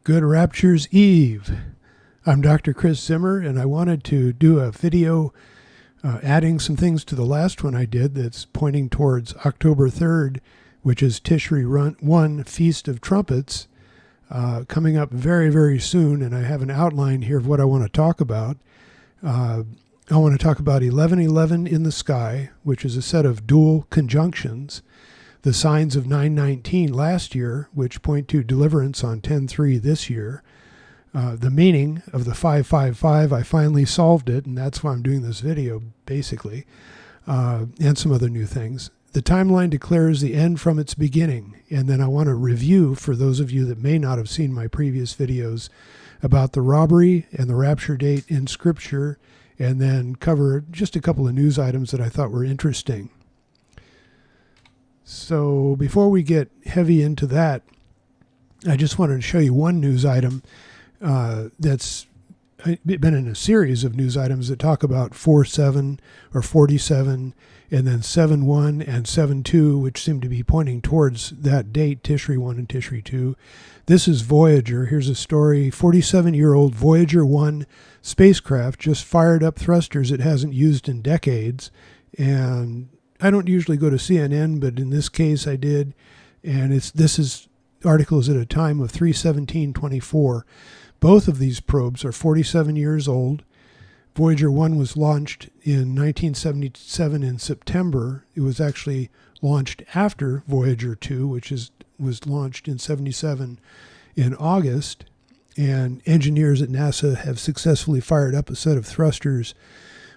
Good Rapture's Eve. I'm Dr. Chris Zimmer, and I wanted to do a video adding some things to the last one I did that's pointing towards October 3rd, which is Tishri 1, Feast of Trumpets, coming up very, very soon, and I have an outline here of what I want to talk about. I want to talk about 1111 in the sky, which is a set of dual conjunctions, the signs of 919 last year, which point to deliverance on 10-3 this year. The meaning of the 555, I finally solved it, and that's why I'm doing this video, basically, and some other new things. The timeline declares the end from its beginning, and then I want to review, for those of you that may not have seen my previous videos, about the robbery and the rapture date in Scripture, and then cover just a couple of news items that I thought were interesting. So before we get heavy into that, I just wanted to show you one news item that's been in a series of news items that talk about 4-7 or 47, and then 7-1 and 7-2, which seem to be pointing towards that date, Tishri 1 and Tishri 2. This is Voyager. Here's a story. 47-year-old Voyager 1 spacecraft just fired up thrusters it hasn't used in decades, and I don't usually go to CNN, but in this case I did, and this article is at a time of 3/17/24. Both of these probes are 47 years old. Voyager 1 was launched in 1977 in September. It was actually launched after Voyager 2, which was launched in 77 in August, and engineers at NASA have successfully fired up a set of thrusters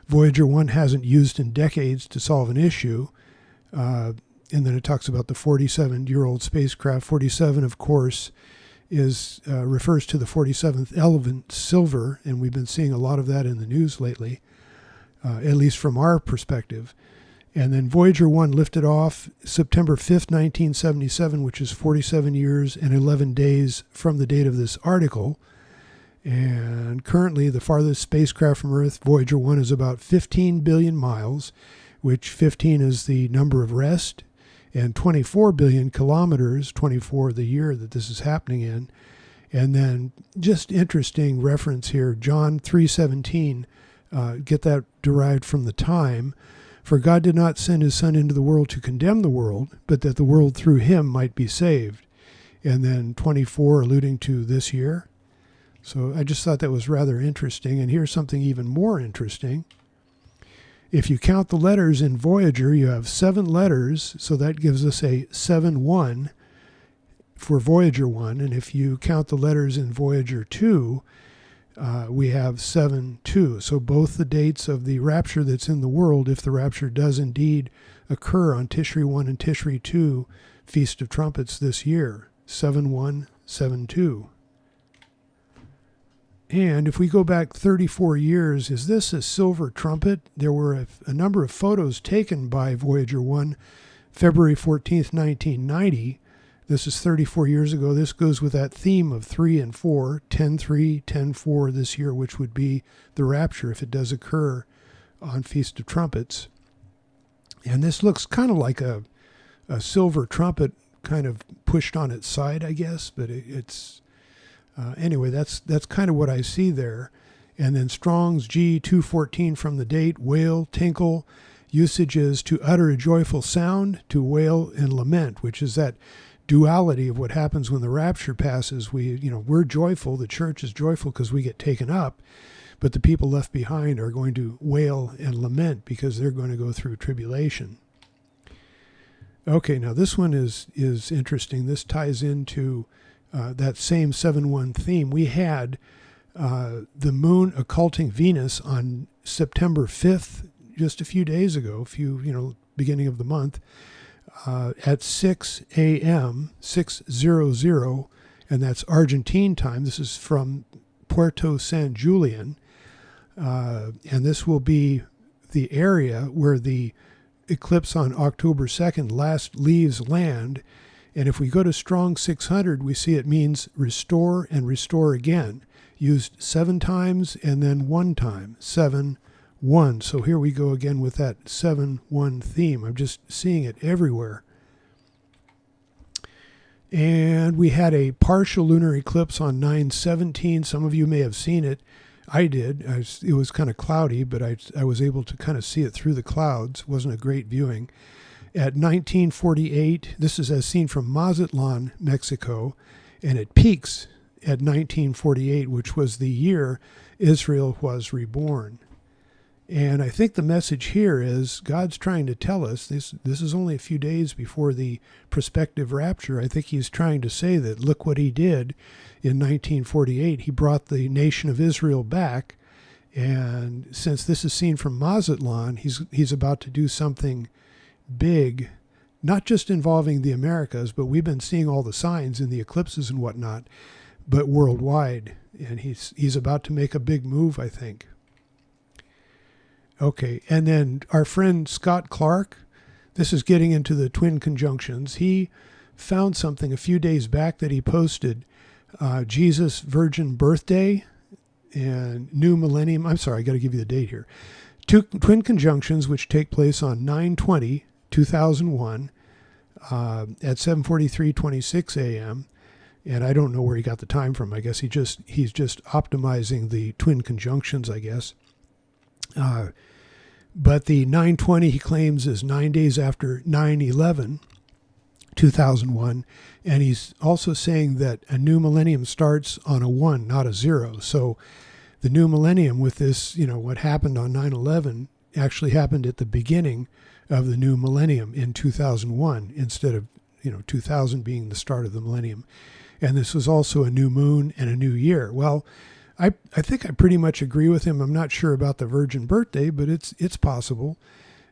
Voyager 1 hasn't used in decades to solve an issue. And then it talks about the 47-year-old spacecraft. 47, of course, refers to the 47th element, silver, and we've been seeing a lot of that in the news lately, at least from our perspective. And then Voyager 1 lifted off September 5th, 1977, which is 47 years and 11 days from the date of this article. And currently, the farthest spacecraft from Earth, Voyager 1, is about 15 billion miles, which 15 is the number of rest, and 24 billion kilometers, 24 the year that this is happening in. And then, just interesting reference here, John 3:17, get that derived from the time. For God did not send his Son into the world to condemn the world, but that the world through him might be saved. And then 24 alluding to this year. So I just thought that was rather interesting. And here's something even more interesting. If you count the letters in Voyager, you have 7 letters, so that gives us a 7-1 for Voyager 1. And if you count the letters in Voyager 2, we have 7-2. So both the dates of the rapture that's in the world, if the rapture does indeed occur on Tishri 1 and Tishri 2, Feast of Trumpets this year, 7-1, 7-2. And if we go back 34 years, is this a silver trumpet? There were a number of photos taken by Voyager 1, February 14th, 1990. This is 34 years ago. This goes with that theme of 3 and 4, 10-3, 10-4 this year, which would be the rapture if it does occur on Feast of Trumpets. And this looks kind of like a silver trumpet kind of pushed on its side, I guess, but it's... anyway, that's kind of what I see there. And then Strong's G 214 from the date, wail, tinkle. Usage is to utter a joyful sound, to wail and lament, which is that duality of what happens when the rapture passes. We're joyful, the church is joyful because we get taken up, but the people left behind are going to wail and lament because they're going to go through tribulation. Okay, now this one is interesting. This ties into that same 7-1 theme. We had the moon occulting Venus on September 5th, just a few days ago, beginning of the month, at 6 a.m., 6:00, and that's Argentine time. This is from Puerto San Julian, and this will be the area where the eclipse on October 2nd last leaves land. And if we go to Strong 600, we see it means restore and restore again, used 7 times and then 1 time, 7-1. So here we go again with that 7-1 theme. I'm just seeing it everywhere. And we had a partial lunar eclipse on 9/17. Some of you may have seen it. I did. It was kind of cloudy, but I was able to kind of see it through the clouds. It wasn't a great viewing. At 1948, this is as seen from Mazatlan, Mexico, and it peaks at 1948, which was the year Israel was reborn. And I think the message here is God's trying to tell us, this is only a few days before the prospective rapture. I think he's trying to say that look what he did in 1948. He brought the nation of Israel back. And since this is seen from Mazatlan, he's about to do something big, not just involving the Americas, but we've been seeing all the signs in the eclipses and whatnot, but worldwide. And he's about to make a big move, I think. Okay, and then our friend Scott Clark, this is getting into the twin conjunctions. He found something a few days back that he posted, Jesus Virgin Birthday and New Millennium. I'm sorry, I got to give you the date here. Two twin conjunctions which take place on 9/20/2001 at 7:43:26 a.m. And I don't know where he got the time from. I guess he's just optimizing the twin conjunctions, I guess. But the 9/20 he claims is 9 days after 9/11/2001, and he's also saying that a new millennium starts on a 1, not a 0. So the new millennium with this, what happened on 9/11 actually happened at the beginning of the new millennium in 2001 instead of 2000 being the start of the millennium. And this was also a new moon and a new year. Well, I think I pretty much agree with him. I'm not sure about the virgin birthday, but it's possible.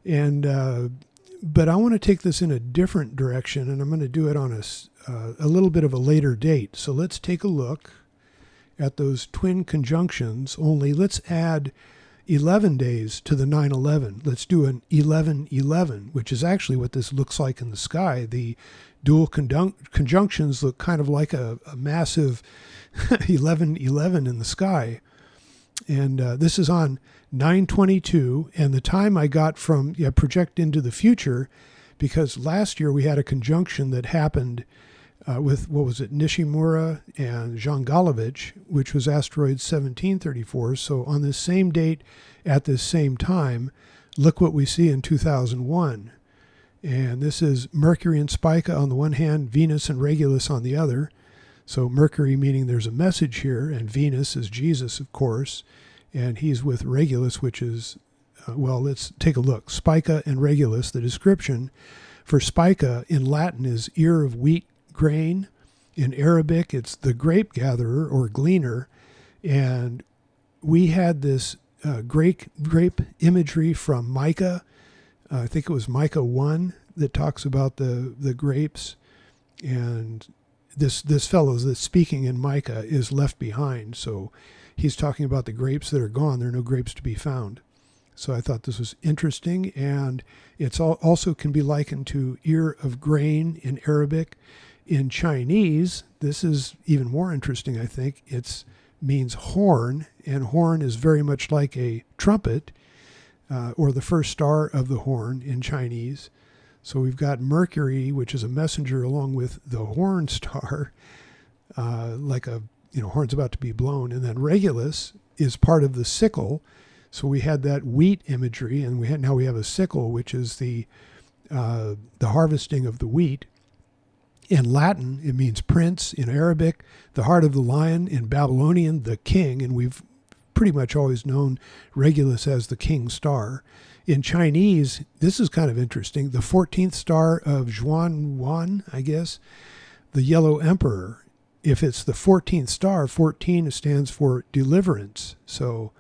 And but I want to take this in a different direction, and I'm going to do it on a little bit of a later date. So let's take a look at those twin conjunctions, only let's add 11 days to the 9/11. Let's do an 11/11, which is actually what this looks like in the sky. The dual conjunctions look kind of like a massive 11/11 in the sky. And this is on 9/22, and the time I got from project into the future, because last year we had a conjunction that happened with, Nishimura and Jangalovich, which was asteroid 1734. So on this same date, at this same time, look what we see in 2001. And this is Mercury and Spica on the one hand, Venus and Regulus on the other. So Mercury meaning there's a message here, and Venus is Jesus, of course, and he's with Regulus, which is, let's take a look. Spica and Regulus, the description for Spica in Latin is ear of wheat grain. In Arabic, it's the grape gatherer or gleaner. And we had this grape imagery from Micah. I think it was Micah 1 that talks about the grapes. And this fellow that's speaking in Micah is left behind. So he's talking about the grapes that are gone. There are no grapes to be found. So I thought this was interesting. And it's also can be likened to ear of grain in Arabic. In Chinese, this is even more interesting, I think. It means horn, and horn is very much like a trumpet, or the first star of the horn in Chinese. So we've got Mercury, which is a messenger, along with the horn star, like a horn's about to be blown. And then Regulus is part of the sickle. So we had that wheat imagery, and now we have a sickle, which is the harvesting of the wheat. In Latin, it means prince. In Arabic, the heart of the lion. In Babylonian, the king. And we've pretty much always known Regulus as the king star. In Chinese, this is kind of interesting. The 14th star of Zhuan, I guess, the yellow emperor. If it's the 14th star, 14 stands for deliverance. So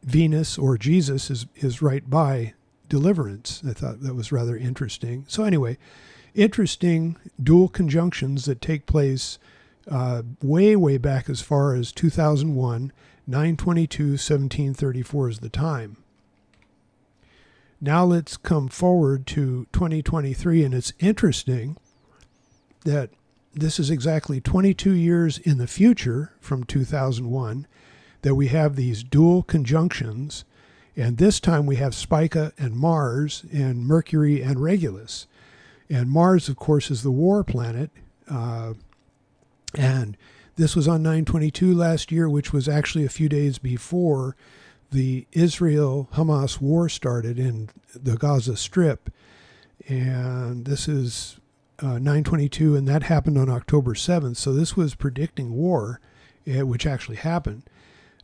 Venus or Jesus is right by deliverance. I thought that was rather interesting. So anyway, interesting dual conjunctions that take place way back as far as 2001, 9/22/1734 is the time. Now let's come forward to 2023, and it's interesting that this is exactly 22 years in the future from 2001 that we have these dual conjunctions, and this time we have Spica and Mars and Mercury and Regulus. And Mars, of course, is the war planet. And this was on 9/22 last year, which was actually a few days before the Israel-Hamas war started in the Gaza Strip. And this is 9/22, and that happened on October 7th. So this was predicting war, which actually happened.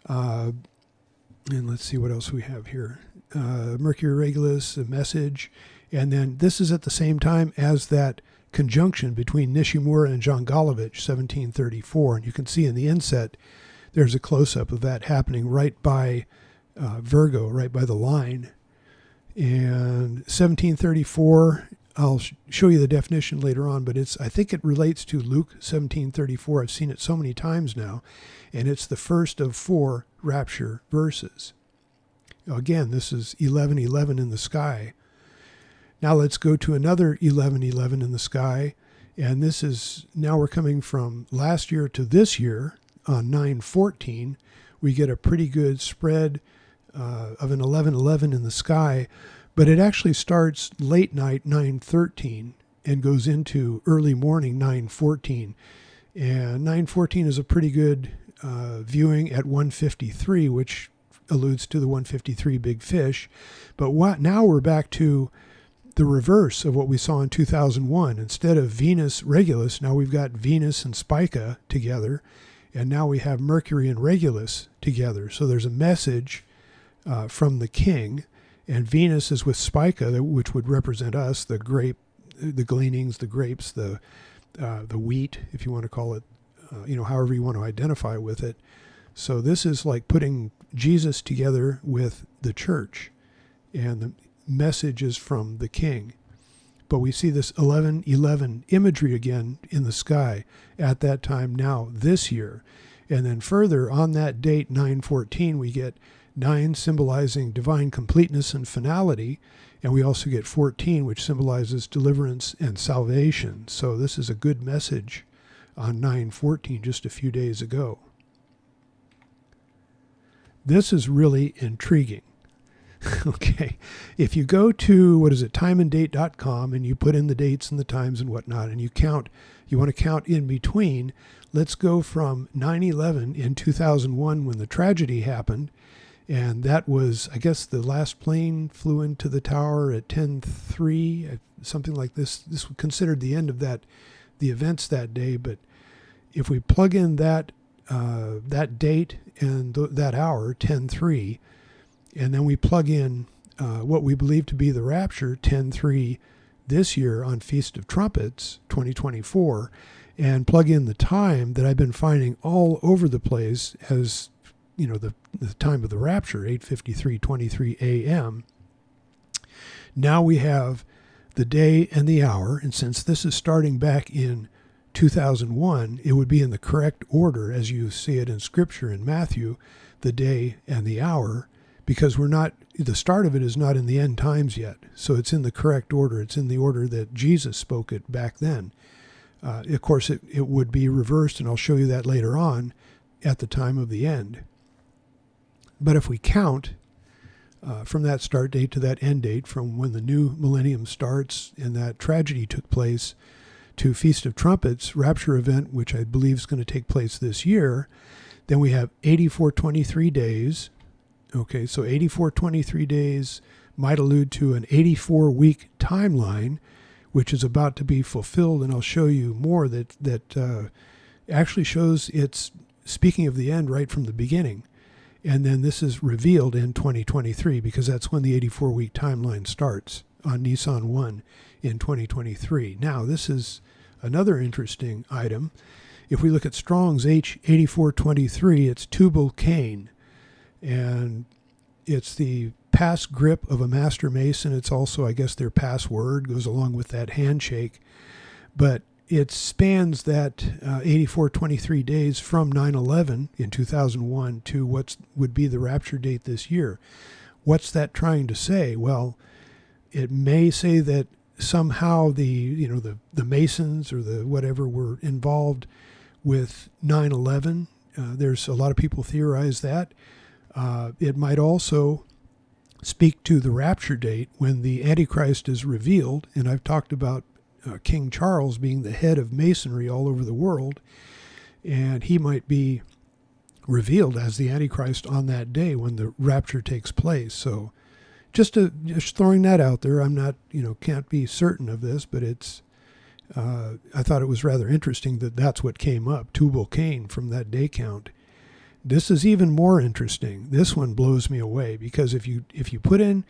And let's see what else we have here. Mercury Regulus, a message. And then this is at the same time as that conjunction between Nishimura and John Golovich, 1734. And you can see in the inset, there's a close-up of that happening right by Virgo, right by the line. And 1734, I'll show you the definition later on, but I think it relates to Luke 1734. I've seen it so many times now, and it's the first of 4 rapture verses. Again, this is 11:11 in the sky. Now let's go to another 11:11 in the sky, and this is, now we're coming from last year to this year on 9/14. We get a pretty good spread of an 11:11 in the sky, but it actually starts late night 9/13 and goes into early morning 9/14. And 9/14 is a pretty good viewing at 153, which alludes to the 153 big fish. But now we're back to the reverse of what we saw in 2001. Instead of Venus Regulus, now we've got Venus and Spica together, and now we have Mercury and Regulus together. So there's a message from the king, and Venus is with Spica, which would represent us, the grape, the gleanings, the grapes, the wheat, if you want to call it, however you want to identify with it. So this is like putting Jesus together with the church, and the message is from the king. But we see this 11:11 imagery again in the sky at that time now this year. And then further on that date, 9/14, we get 9 symbolizing divine completeness and finality. And we also get 14, which symbolizes deliverance and salvation. So this is a good message on 9/14 just a few days ago. This is really intriguing. Okay, if you go to, timeanddate.com, and you put in the dates and the times and whatnot, and you want to count in between, let's go from 9/11 in 2001 when the tragedy happened, and that was, I guess, the last plane flew into the tower at 10:03, something like this. This was considered the end of the events that day, but if we plug in that date and that hour, 10:03, and then we plug in what we believe to be the rapture, 10/3 this year on Feast of Trumpets, 2024, and plug in the time that I've been finding all over the place as, the time of the rapture, 8:53:23 a.m. Now we have the day and the hour, and since this is starting back in 2001, it would be in the correct order as you see it in Scripture in Matthew, the day and the hour, because the start of it is not in the end times yet. So it's in the correct order. It's in the order that Jesus spoke it back then. Of course, it would be reversed, and I'll show you that later on at the time of the end. But if we count from that start date to that end date, from when the new millennium starts and that tragedy took place to Feast of Trumpets, Rapture event, which I believe is going to take place this year, then we have 8423 days. Okay, so 8423 days might allude to an 84-week timeline, which is about to be fulfilled, and I'll show you more that actually shows it's speaking of the end right from the beginning. And then this is revealed in 2023, because that's when the 84-week timeline starts on Nisan 1 in 2023. Now, this is another interesting item. If we look at Strong's H8423, it's Tubal Cain. And it's the pass grip of a master mason. It's also, I guess, their password goes along with that handshake. But it spans that 8423 days from 9/11 in 2001 to what would be the rapture date this year. What's that trying to say? Well, it may say that somehow the Masons or the whatever were involved with 9/11. There's a lot of people theorize that. It might also speak to the rapture date when the Antichrist is revealed, and I've talked about King Charles being the head of Masonry all over the world, and he might be revealed as the Antichrist on that day when the rapture takes place. So just throwing that out there. I'm not, can't be certain of this, but it's, I thought it was rather interesting that that's what came up, Tubal Cain, from that day count. This is even more interesting. This one blows me away, because if you put in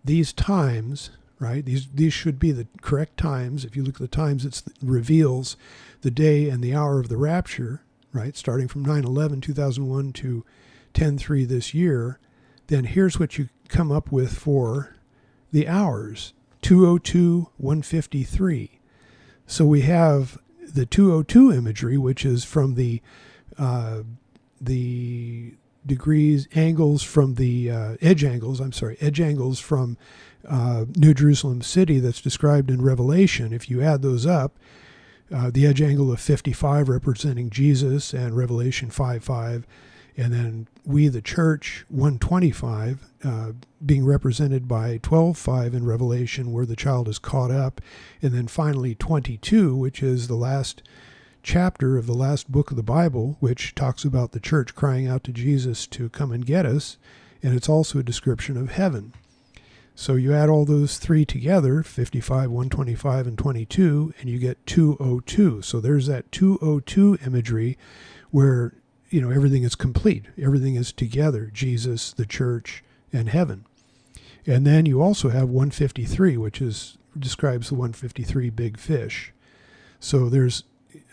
these times, right, these should be the correct times. If you look at the times, it reveals the day and the hour of the rapture, right, starting from 9/11/2001 to 10/3 this year. Then here's what you come up with for the hours: 2:02, 1:53. So we have the 2:02 imagery, which is from the degrees, angles from the edge angles from New Jerusalem City that's described in Revelation. If you add those up, the edge angle of 55 representing Jesus and Revelation 5:5, and then we, the church, 125, being represented by 12:5 in Revelation, where the child is caught up, and then finally 22, which is the last chapter of the last book of the Bible, which talks about the church crying out to Jesus to come and get us, and it's also a description of heaven. So you add all those three together, 55, 125, and 22, and you get 2:02. So there's that 2:02 imagery where, everything is complete. Everything is together: Jesus, the church, and heaven. And then you also have 153, which describes the 153 big fish. So there's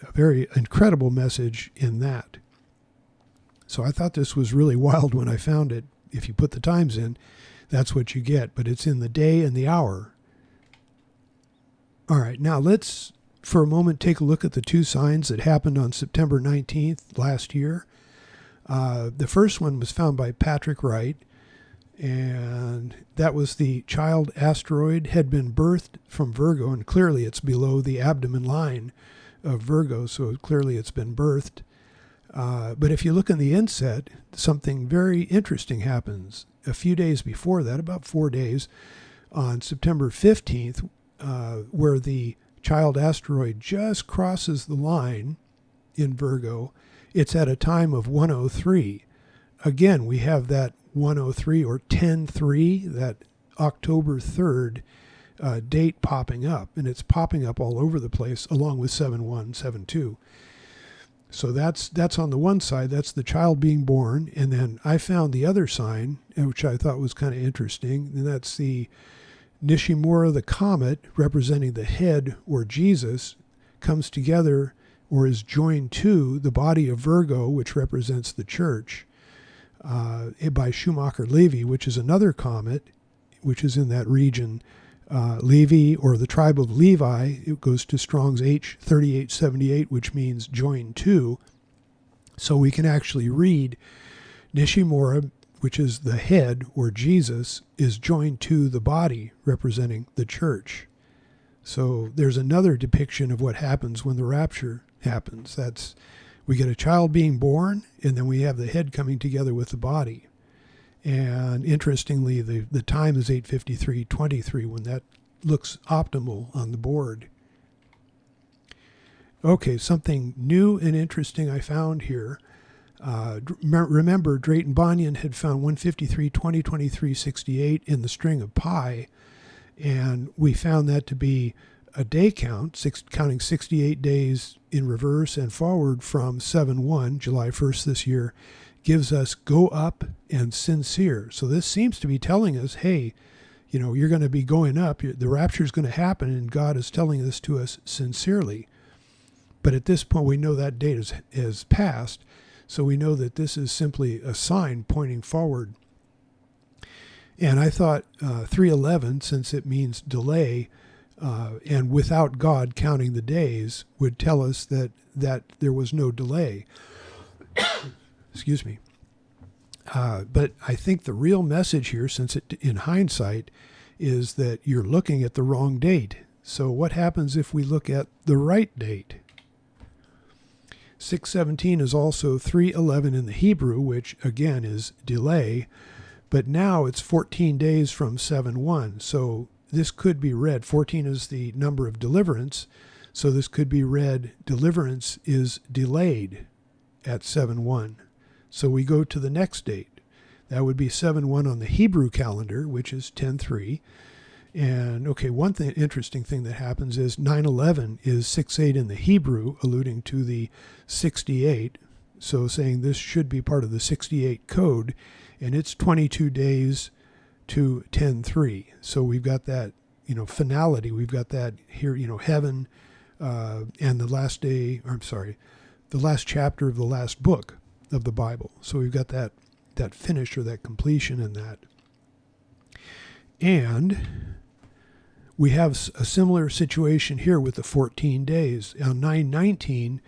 a very incredible message in that. So I thought this was really wild when I found it. If you put the times in, that's what you get, but it's in the day and the hour. All right, now let's, for a moment, take a look at the two signs that happened on September 19th last year. The first one was found by Patrick Wright, and that was the child asteroid had been birthed from Virgo, and clearly it's below the abdomen line of Virgo, so clearly it's been birthed. But if you look in the inset, something very interesting happens. A few days before that, about 4 days, on September 15th, where the child asteroid just crosses the line in Virgo, it's at a time of 1:03. Again, we have that 1:03 or 10:3, that October 3rd date popping up, and it's popping up all over the place along with 7:1, 7:2. So that's on the one side, that's the child being born. And then I found the other sign, which I thought was kind of interesting, and that's the Nishimura, the comet, representing the head, or Jesus, comes together or is joined to the body of Virgo, which represents the church, by Schumacher-Levy, which is another comet, which is in that region. Levi, or the tribe of Levi, it goes to Strong's H3878, which means joined to. So we can actually read Nishimura, which is the head, or Jesus, is joined to the body, representing the church. So there's another depiction of what happens when the rapture happens. We get a child being born, and then we have the head coming together with the body. And interestingly, the time is 8:53:23 when that looks optimal on the board. Okay, something new and interesting I found here. Remember, Drayton Bunyan had found 153:20:23:68 in the string of pi, and we found that to be a day count, counting 68 days in reverse and forward from 7/1, July 1st this year, gives us go up and sincere. So this seems to be telling us, hey, you're going to be going up. The rapture is going to happen, and God is telling this to us sincerely. But at this point, we know that date has passed, so we know that this is simply a sign pointing forward. And I thought 3:11, since it means delay, and without God counting the days, would tell us that there was no delay. Excuse me. But I think the real message here, since in hindsight, is that you're looking at the wrong date. So what happens if we look at the right date? 6:17 is also 3:11 in the Hebrew, which again is delay, but now it's 14 days from 7/1. So this could be read, 14 is the number of deliverance, so this could be read, deliverance is delayed at 7-1. So we go to the next date. That would be 7-1 on the Hebrew calendar, which is 10-3. And okay, one interesting thing that happens is 9/11 is 6/8 in the Hebrew, alluding to the 68. So saying this should be part of the 68 code, and it's 22 days to 10-3. So we've got that, finality. We've got that here, heaven, and the last day, the last chapter of the last book of the Bible. So we've got that finish or that completion in that. And we have a similar situation here with the 14 days. On 9/19,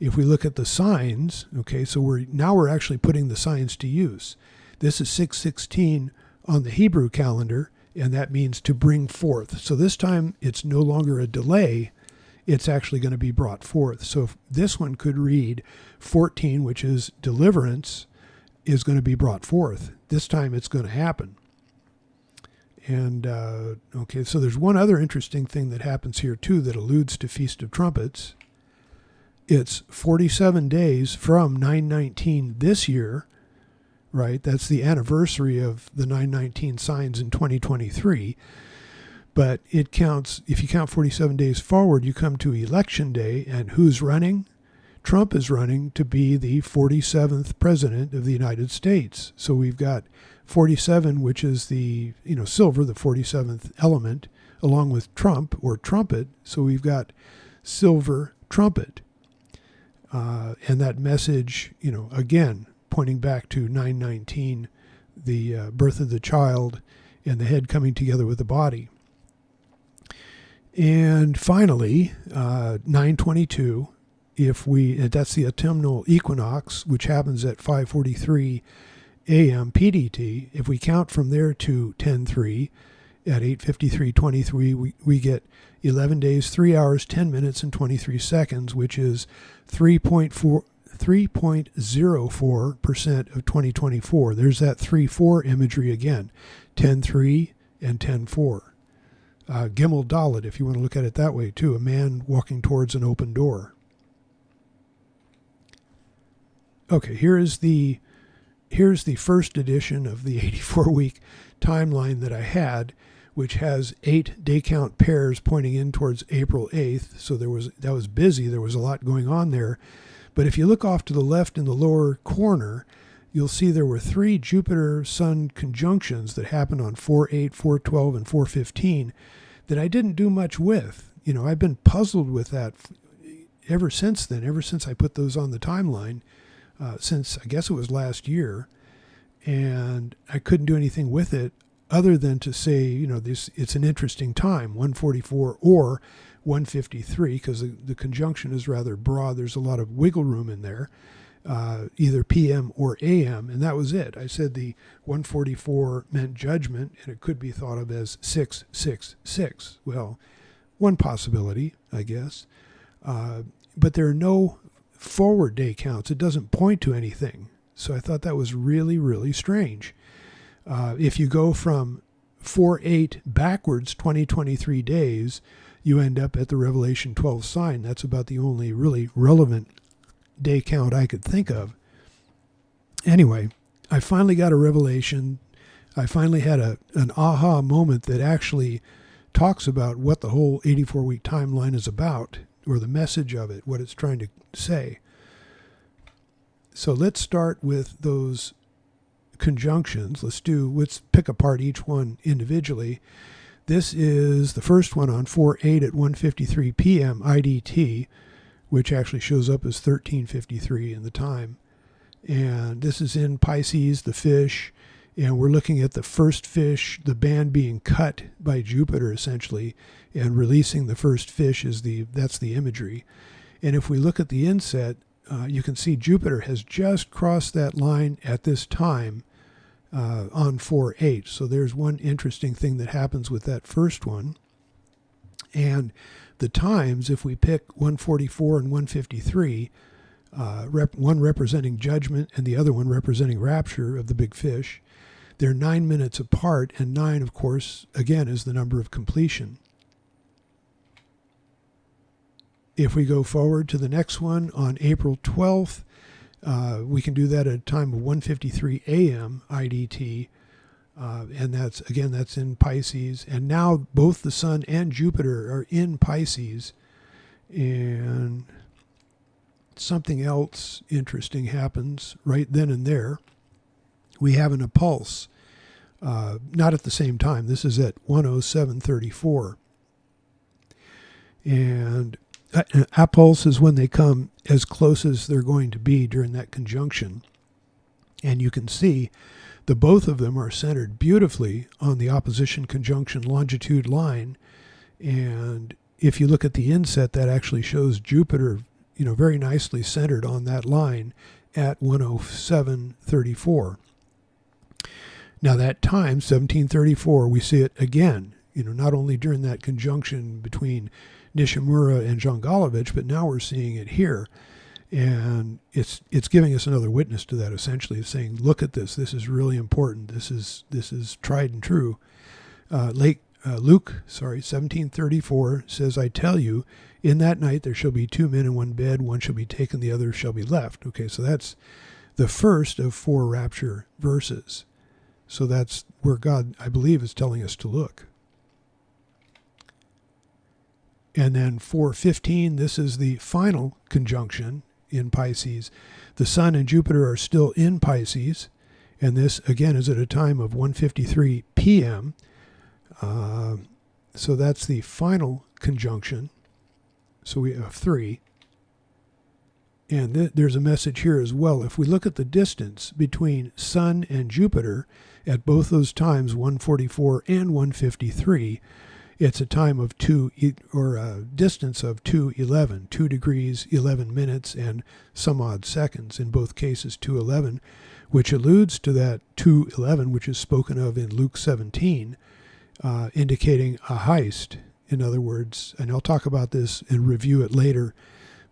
if we look at the signs, okay, so we're actually putting the signs to use. This is 6/16 on the Hebrew calendar, and that means to bring forth. So this time it's no longer a delay, it's actually going to be brought forth. So if this one could read 14, which is deliverance, is going to be brought forth. This time it's going to happen. And, okay, so there's one other interesting thing that happens here, too, that alludes to Feast of Trumpets. It's 47 days from 9/19 this year, right? That's the anniversary of the 9/19 signs in 2023. But it counts, if you count 47 days forward, you come to Election Day, and who's running? Trump is running to be the 47th president of the United States. So we've got 47, which is the, silver, the 47th element, along with Trump or trumpet. So we've got silver trumpet. And that message, again, pointing back to 9/19, the birth of the child and the head coming together with the body. And finally, 9/22, that's the autumnal equinox, which happens at 5:43 a.m. PDT. If we count from there to 10-3 at 8:53:23, we get 11 days, 3 hours, 10 minutes, and 23 seconds, which is 3.04% of 2024. There's that 3-4 imagery again, 10-3 and 10-4. Gimel Dalet, if you want to look at it that way too, a man walking towards an open door. Okay, here's the first edition of the 84-week timeline that I had, which has 8 day count pairs pointing in towards April 8th. So that was busy. There was a lot going on there. But if you look off to the left in the lower corner, you'll see there were 3 Jupiter-Sun conjunctions that happened on 4/8, 4/12, and 4/15 that I didn't do much with. I've been puzzled with that ever since then, ever since I put those on the timeline. Since I guess it was last year, and I couldn't do anything with it other than to say, it's an interesting time, 144 or 153, because the conjunction is rather broad. There's a lot of wiggle room in there, either PM or AM, and that was it. I said the 144 meant judgment, and it could be thought of as 666. Well, one possibility, I guess, but there are no forward day counts. It doesn't point to anything. So I thought that was really, really strange. If you go from 4/8 backwards 2023 days, you end up at the Revelation 12 sign. That's about the only really relevant day count I could think of. Anyway, I finally got a revelation. I finally had an aha moment that actually talks about what the whole 84-week timeline is about, or the message of it, what it's trying to say. So let's start with those conjunctions. Let's pick apart each one individually. This is the first one on 4/8 at 1:53 p.m. IDT, which actually shows up as 13:53 in the time. And this is in Pisces, the fish, and we're looking at the first fish, the band being cut by Jupiter essentially, and releasing the first fish that's the imagery. And if we look at the inset, you can see Jupiter has just crossed that line at this time on 4/8. So there's one interesting thing that happens with that first one. And the times, if we pick 144 and 153, one representing judgment and the other one representing rapture of the big fish, They're 9 minutes apart, and 9, of course, again, is the number of completion. If we go forward to the next one on April 12th, we can do that at a time of 1:53 a.m. IDT, and that's in Pisces. And now both the Sun and Jupiter are in Pisces, and something else interesting happens right then and there. We have an appulse, not at the same time. This is at 1:07:34, and appulse is when they come as close as they're going to be during that conjunction. And you can see the both of them are centered beautifully on the opposition conjunction longitude line. And if you look at the inset, that actually shows Jupiter, very nicely centered on that line at 1:07:34. Now that time, 1734, we see it again, not only during that conjunction between Nishimura and Jangalovich, but now we're seeing it here. And it's giving us another witness to that, essentially. It's saying, look at this. This is really important. This is tried and true. Luke, 1734 says, I tell you, in that night there shall be 2 men in one bed. One shall be taken, the other shall be left. Okay, so that's the first of 4 rapture verses. So that's where God, I believe, is telling us to look. And then 4:15, this is the final conjunction in Pisces. The Sun and Jupiter are still in Pisces, and this, again, is at a time of 1:53 p.m. So that's the final conjunction. So we have 3. And there's a message here as well. If we look at the distance between Sun and Jupiter at both those times, 1:44 and 1:53, it's a time of a distance of 2:11, 2 degrees, 11 minutes, and some odd seconds. In both cases, 2:11, which alludes to that 2:11, which is spoken of in Luke 17, indicating a heist. In other words, and I'll talk about this and review it later,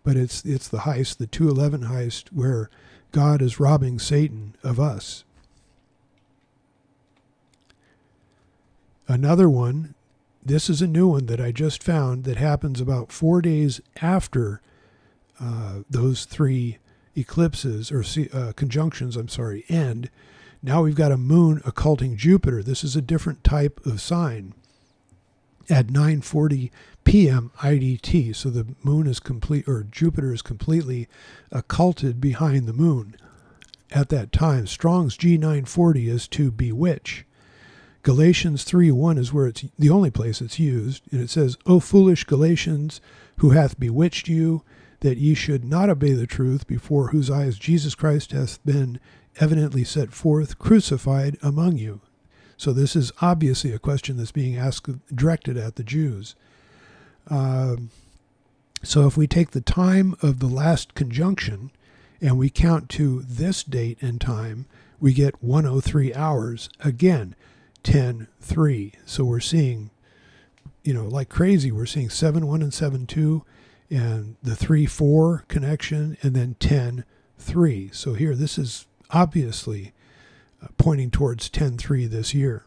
but it's the heist, the 2:11 heist, where God is robbing Satan of us. Another one. This is a new one that I just found that happens about 4 days after those 3 eclipses or conjunctions, end. Now we've got a moon occulting Jupiter. This is a different type of sign at 9:40 p.m. IDT. So the moon is Jupiter is completely occulted behind the moon at that time. Strong's G940 is to bewitch. Galatians 3:1 is where it's the only place it's used, and it says, O foolish Galatians, who hath bewitched you, that ye should not obey the truth, before whose eyes Jesus Christ hath been evidently set forth, crucified among you. So this is obviously a question that's being asked, directed at the Jews. So if we take the time of the last conjunction, and we count to this date and time, we get 103 hours. Again, 10:3. So we're seeing, like crazy, we're seeing 7:1 and 7:2 and the 3:4 connection, and then 10:3. So here, this is obviously pointing towards 10:3 this year.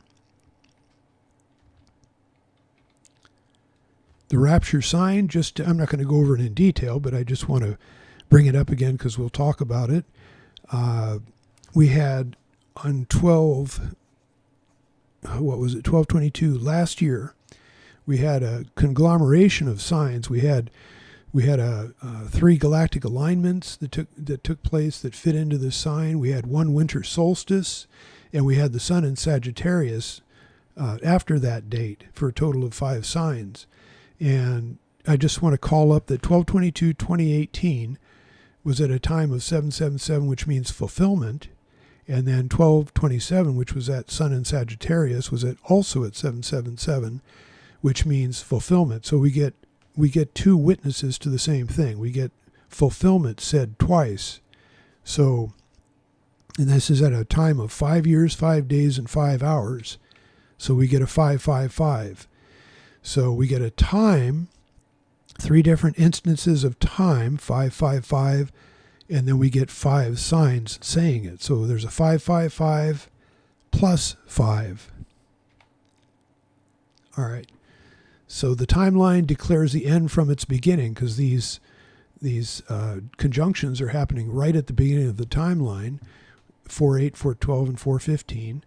The rapture sign, I'm not going to go over it in detail, but I just want to bring it up again because we'll talk about it. We had on 12/22 last year, we had a conglomeration of signs. We had 3 galactic alignments that took place that fit into this sign. We had 1 winter solstice, and we had the Sun in Sagittarius after that date for a total of 5 signs. And I just want to call up that 12/22/2018 was at a time of 777, which means fulfillment. And then 12/27, which was at Sun in Sagittarius, was also at 777, which means fulfillment. So we get 2 witnesses to the same thing. We get fulfillment said twice. So, and this is at a time of 5 years, 5 days, and 5 hours. So we get a 555. So we get a time, 3 different instances of time, 555. And then we get 5 signs saying it. So there's a 555 plus 5. All right. So the timeline declares the end from its beginning, because these conjunctions are happening right at the beginning of the timeline, 4:8, 4:12, and 4:15.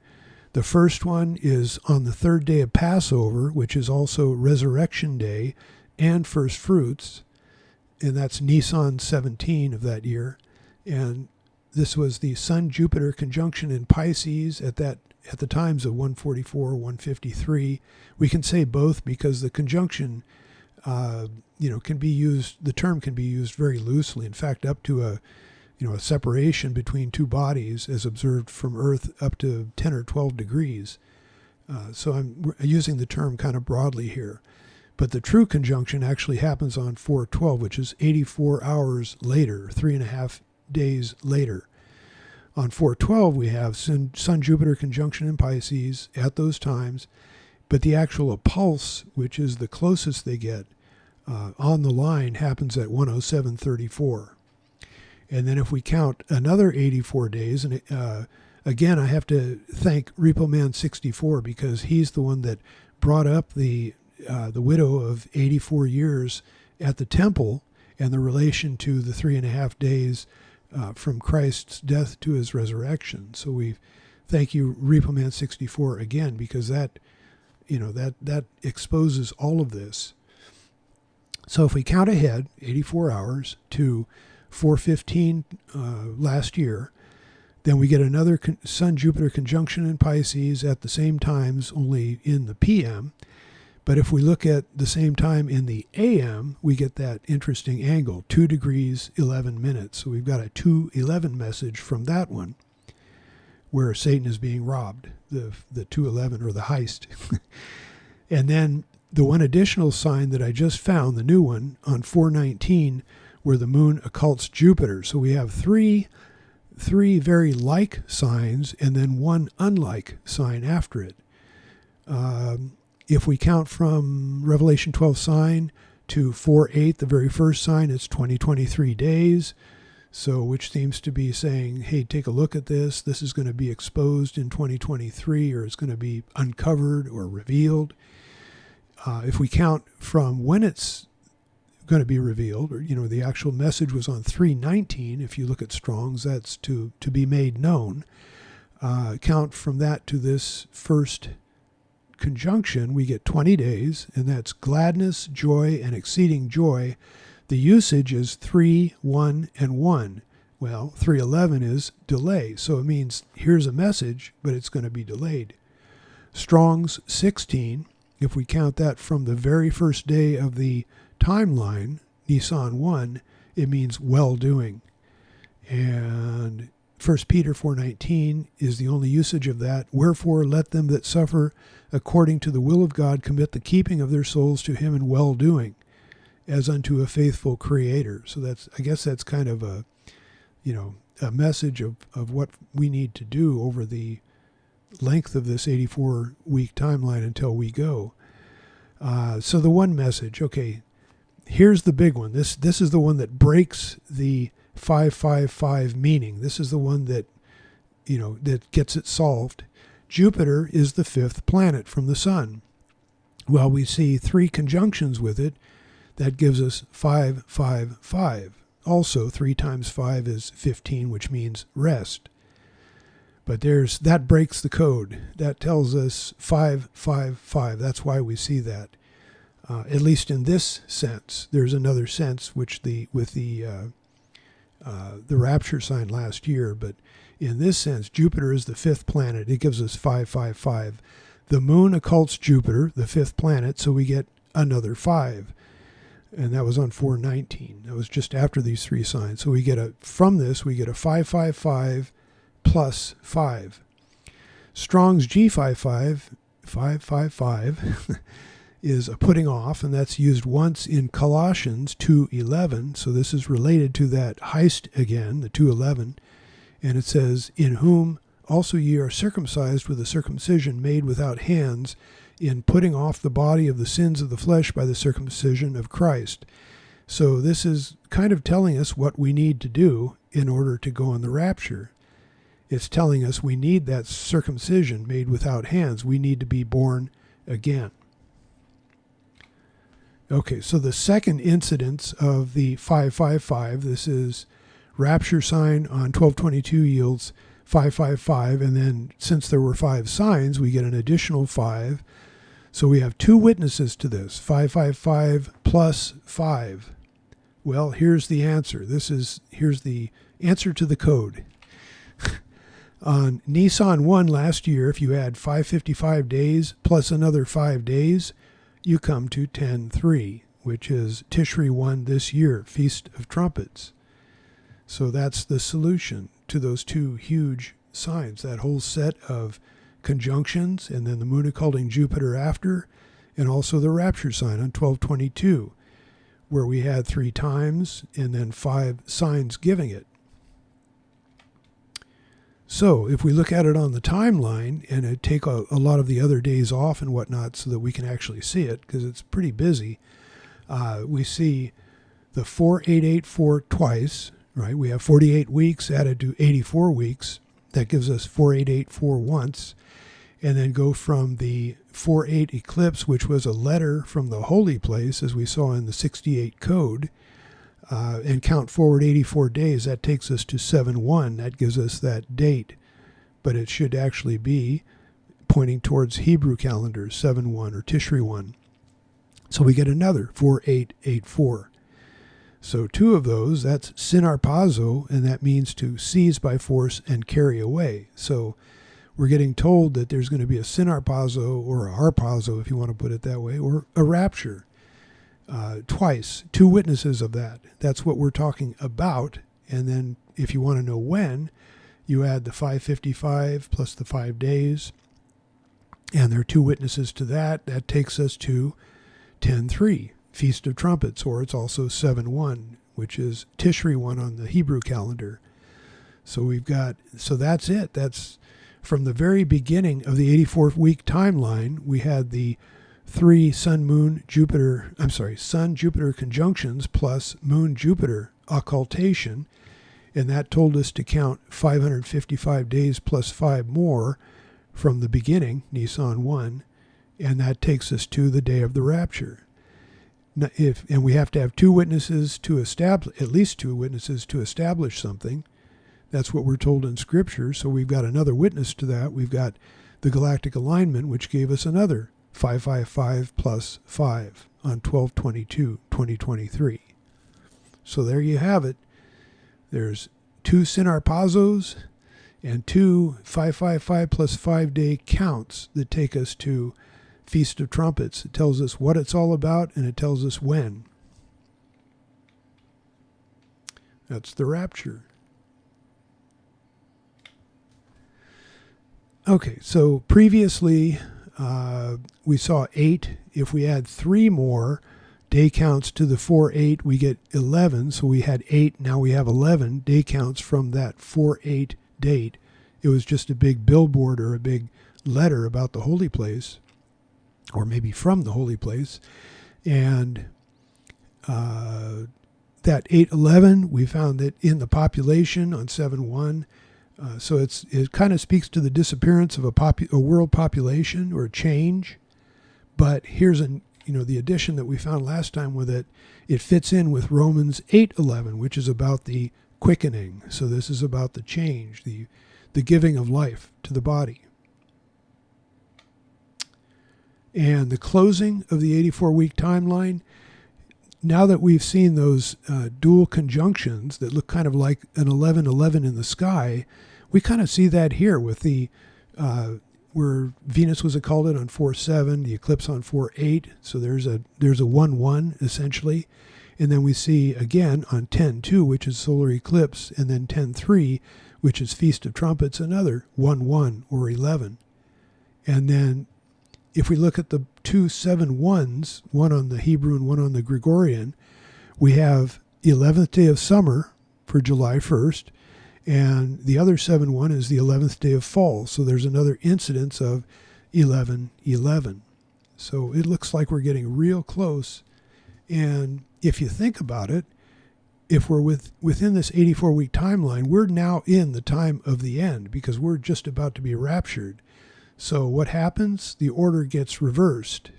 The first one is on the third day of Passover, which is also Resurrection Day and First Fruits, and that's Nisan 17 of that year. And this was the Sun-Jupiter conjunction in Pisces at the times of 144, 153. We can say both because the conjunction, can be used. The term can be used very loosely. In fact, up to a separation between two bodies, as observed from Earth, up to 10 or 12 degrees. So I'm using the term kind of broadly here. But the true conjunction actually happens on 4/12, which is 84 hours later, 3.5 days later. On 4/12, we have Sun-Jupiter conjunction in Pisces at those times, but the actual pulse, which is the closest they get on the line, happens at 107:34. And then if we count another 84 days, and again, I have to thank Repo Man 64, because he's the one that brought up the widow of 84 years at the temple and the relation to the 3.5 days from Christ's death to his resurrection. So we thank you, Repo Man 64, again, because that exposes all of this. So if we count ahead 84 hours to 4:15 last year, then we get another Sun-Jupiter conjunction in Pisces at the same times, only in the PM. But if we look at the same time in the AM, we get that interesting angle, 2 degrees, 11 minutes. So we've got a 2:11 message from that one, where Satan is being robbed, the 2:11, or the heist. And then the one additional sign that I just found, the new one, on 4:19, where the moon occults Jupiter. So we have three very like signs, and then one unlike sign after it. If we count from Revelation 12 sign to 4:8, the very first sign, it's 2023 days. So which seems to be saying, hey, take a look at this. This is going to be exposed in 2023, or it's going to be uncovered or revealed. If we count from when it's going to be revealed, or the actual message was on 3:19. If you look at Strong's, that's to be made known. Count from that to this first conjunction, we get 20 days, and that's gladness, joy, and exceeding joy. The usage is 3, 1, and 1. Well, 3:11 is delay, so it means here's a message, but it's going to be delayed. Strong's 16, if we count that from the very first day of the timeline, Nisan 1, it means well-doing. And 1 Peter 4:19 is the only usage of that. Wherefore let them that suffer according to the will of God commit the keeping of their souls to him in well-doing, as unto a faithful creator. So I guess that's kind of a message of what we need to do over the length of this 84-week timeline until we go. So the one message, okay, here's the big one. This is the one that breaks the 555 meaning. This is the one that gets it solved. Jupiter is the 5th planet from the sun. Well, we see 3 conjunctions with it. That gives us 555. Also, 3 times 5 is 15, which means rest. But that breaks the code. That tells us 555. That's why we see that. At least in this sense. There's another sense with the Rapture sign last year, but in this sense, Jupiter is the 5th planet. It gives us 555. The moon occults Jupiter, the 5th planet, so we get another 5. And that was on 4:19. That was just after these 3 signs. So from this, we get a 555 plus 5. Strong's G55, 555, is a putting off, and that's used once in Colossians 2:11. So this is related to that heist again, the 2:11. And it says, in whom also ye are circumcised with a circumcision made without hands, in putting off the body of the sins of the flesh by the circumcision of Christ. So this is kind of telling us what we need to do in order to go on the rapture. It's telling us we need that circumcision made without hands. We need to be born again. Okay, so the second incidence of the 555, this is Rapture sign on 1222 yields 555, and then since there were 5 signs, we get an additional 5. So we have 2 witnesses to this, 555 plus 5. Well, here's the answer. Here's the answer to the code. On Nisan 1 last year, if you add 555 days plus another 5 days, you come to 10-3, which is Tishri 1 this year, Feast of Trumpets. So that's the solution to those 2 huge signs, that whole set of conjunctions, and then the moon occulting Jupiter after, and also the Rapture sign on 1222, where we had 3 times and then 5 signs giving it. So if we look at it on the timeline and take a lot of the other days off and whatnot so that we can actually see it, because it's pretty busy, we see the 4884 twice, right? We have 48 weeks added to 84 weeks. That gives us 4884 once. And then go from the 48 eclipse, which was a letter from the holy place, as we saw in the 68 code, and count forward 84 days. That takes us to 7-1. That gives us that date. But it should actually be pointing towards Hebrew calendar, 7-1 or Tishri 1. So we get another 4884. So 2 of those, that's Sinar Pazos, and that means to seize by force and carry away. So we're getting told that there's going to be a Sinar Pazo, or a Harpazo, if you want to put it that way, or a rapture. Twice, 2 witnesses of that. That's what we're talking about. And then if you want to know when, you add the 555 plus the 5 days. And there are 2 witnesses to that. That takes us to 10-3, Feast of Trumpets, or it's also 7-1, which is Tishri 1 on the Hebrew calendar. So that's it. That's from the very beginning of the 84-week timeline. We had the 3 Sun-Jupiter conjunctions plus Moon-Jupiter occultation, and that told us to count 555 days plus 5 more from the beginning, Nisan 1, and that takes us to the day of the rapture. And we have to have 2 witnesses to establish, at least 2 witnesses to establish something. That's what we're told in Scripture. So we've got another witness to that. We've got the galactic alignment, which gave us another 555 plus 5 on 12/22/2023. So there you have it. There's 2 Sinar Pazos and 2 555 plus 5 day counts that take us to Feast of Trumpets. It tells us what it's all about, and it tells us when. That's the rapture. Okay, so previously we saw 8. If we add 3 more day counts to the 4-8, we get 11. So we had 8, now we have 11 day counts from that 4-8 date. It was just a big billboard or a big letter about the holy place, or maybe from the holy place. And that 811, we found that in the population on 7-1. So it kind of speaks to the disappearance of a world population or a change. But here's the addition that we found last time with it. It fits in with Romans 8:11, which is about the quickening. So this is about the change, the giving of life to the body. And the closing of the 84-week timeline, now that we've seen those dual conjunctions that look kind of like an 11-11 in the sky, we kind of see that here with the where Venus was occulted on 4-7, the eclipse on 4-8. So there's a 1-1 essentially, and then we see again on 10-2, which is solar eclipse, and then 10-3, which is Feast of Trumpets, another 1-1 or 11, and then if we look at the 2 7-1s, one on the Hebrew and one on the Gregorian, we have the 11th day of summer for July 1st, and the other 7-1 is the 11th day of fall. So there's another incidence of 11-11. So it looks like we're getting real close. And if you think about it, if we're within this 84-week timeline, we're now in the time of the end because we're just about to be raptured. So what happens? The order gets reversed.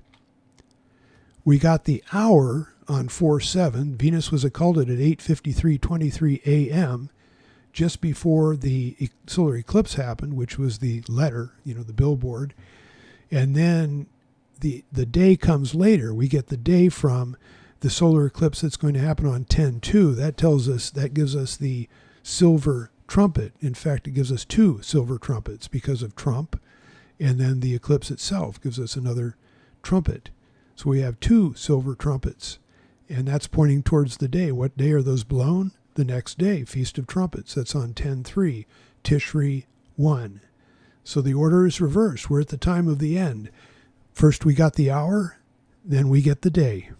We got the hour on 4/7. Venus was occulted at 8:53:23 a.m. just before the solar eclipse happened, which was the letter, the billboard. And then the day comes later. We get the day from the solar eclipse that's going to happen on 10/2. That gives us the silver trumpet. In fact, it gives us 2 silver trumpets because of Trump. And then the eclipse itself gives us another trumpet. So we have 2 silver trumpets. And that's pointing towards the day. What day are those blown? The next day, Feast of Trumpets. That's on 10/3, Tishri 1. So the order is reversed. We're at the time of the end. First we got the hour, then we get the day.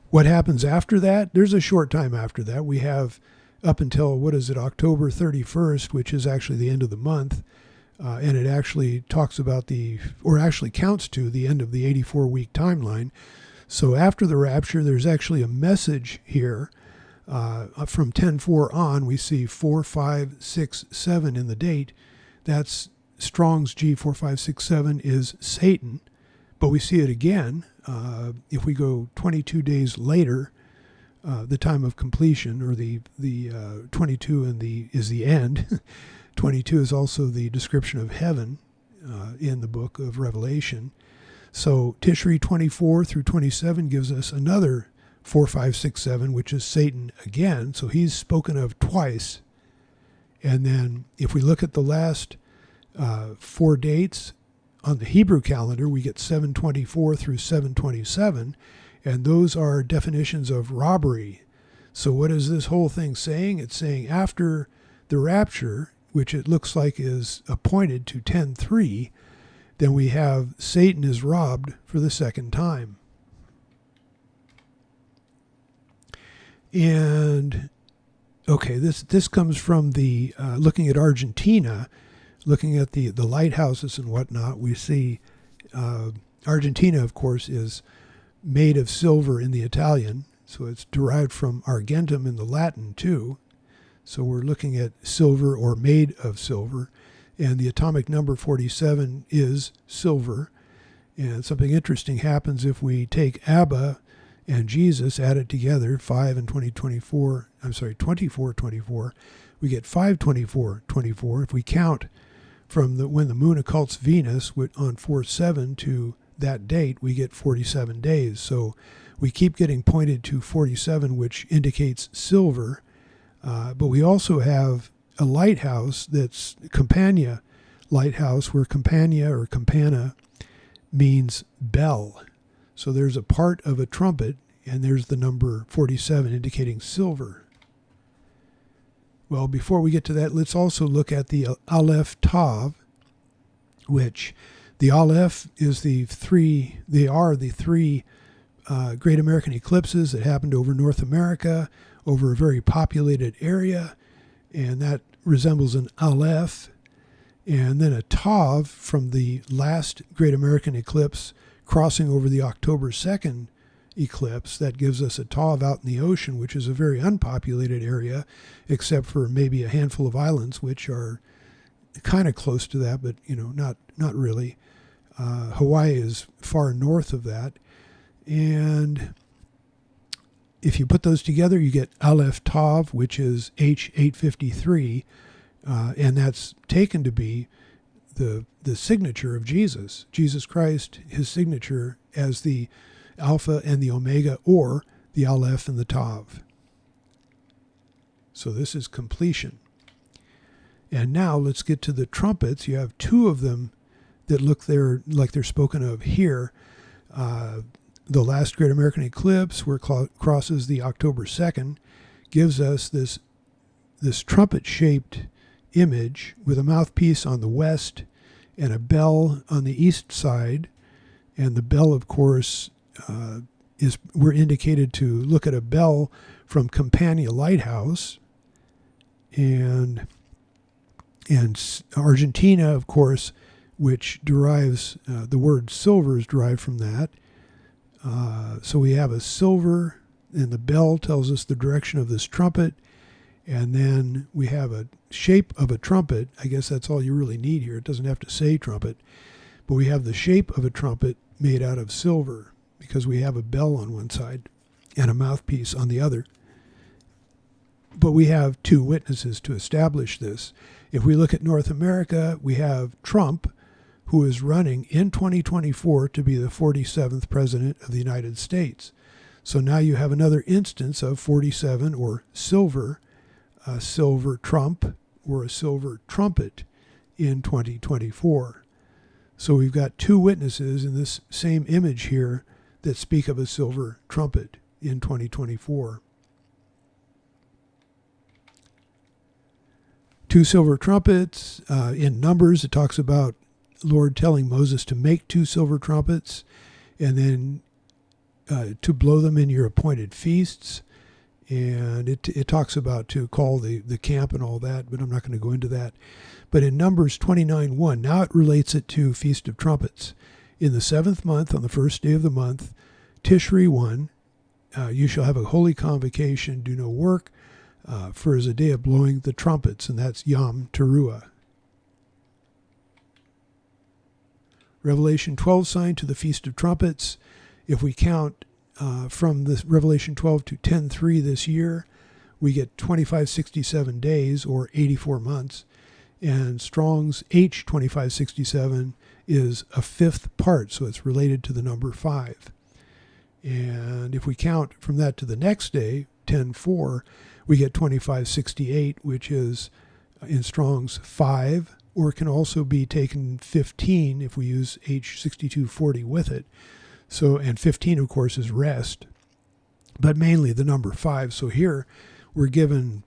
What happens after that? There's a short time after that. We have up until, October 31st, which is actually the end of the month. And it actually talks about counts to the end of the 84-week timeline. So after the rapture, there's actually a message here. From 10/4 on, we see 4, 5, 6, 7 in the date. That's Strong's G4567 is Satan. But we see it again if we go 22 days later, the time of completion, or the 22 is the end. 22 is also the description of heaven in the book of Revelation. So Tishri 24 through 27 gives us another 4, 5, 6, 7, which is Satan again. So he's spoken of twice. And then if we look at the last 4 dates on the Hebrew calendar, we get 724 through 727. And those are definitions of robbery. So what is this whole thing saying? It's saying after the rapture, which it looks like is appointed to 10/3, then we have Satan is robbed for the second time. And, okay, this comes from the looking at Argentina, looking at the lighthouses and whatnot. We see Argentina, of course, is made of silver in the Italian, so it's derived from argentum in the Latin too. So we're looking at silver or made of silver, and the atomic number 47 is silver. And something interesting happens if we take Abba and Jesus added together, 5 and 24, 24, we get 524, If we count from when the moon occults Venus on 4/7 to that date, we get 47 days. So we keep getting pointed to 47, which indicates silver. But we also have a lighthouse that's Campania lighthouse, where Campania or Campana means bell. So there's a part of a trumpet, and there's the number 47 indicating silver. Well, before we get to that, let's also look at the Aleph Tav, which the Aleph is the three great American eclipses that happened over North America, over a very populated area, and that resembles an Aleph. And then a Tav from the last great American eclipse crossing over the October 2nd eclipse. That gives us a Tav out in the ocean, which is a very unpopulated area, except for maybe a handful of islands, which are kind of close to that, but not really. Hawaii is far north of that. And if you put those together, you get Aleph Tav, which is H853, and that's taken to be the signature of Jesus Christ, his signature as the Alpha and the Omega, or the Aleph and the Tav. So this is completion. And now let's get to the trumpets. You have 2 of them that look there like they're spoken of here. The last great American eclipse, where it crosses the October 2nd, gives us this trumpet-shaped image with a mouthpiece on the west and a bell on the east side. And the bell, of course, we're indicated to look at a bell from Campania Lighthouse. And Argentina, of course, which derives, the word silver is derived from that. So we have a silver, and the bell tells us the direction of this trumpet. And then we have a shape of a trumpet. I guess that's all you really need here. It doesn't have to say trumpet. But we have the shape of a trumpet made out of silver, because we have a bell on one side and a mouthpiece on the other. But we have two witnesses to establish this. If we look at North America, we have Trump, who is running in 2024 to be the 47th president of the United States. So now you have another instance of 47, or silver, a silver trump or a silver trumpet in 2024. So we've got two witnesses in this same image here that speak of a silver trumpet in 2024. Two silver trumpets. In Numbers, it talks about Lord telling Moses to make two silver trumpets and then to blow them in your appointed feasts. And it talks about to call the camp and all that, but I'm not going to go into that. But in Numbers 29:1, now it relates it to Feast of Trumpets. In the 7th month, on the 1st day of the month, Tishri 1, you shall have a holy convocation, do no work, for it is a day of blowing the trumpets, and that's Yom Teruah. Revelation 12 sign to the Feast of Trumpets. If we count from this Revelation 12 to 10:3 this year, we get 2567 days, or 84 months. And Strong's H2567 is a 5th part, so it's related to the number 5. And if we count from that to the next day, 10:4, we get 2568, which is in Strong's 5, or it can also be taken 15 if we use H6240 with it. So, and 15, of course, is rest, but mainly the number 5. So here we're given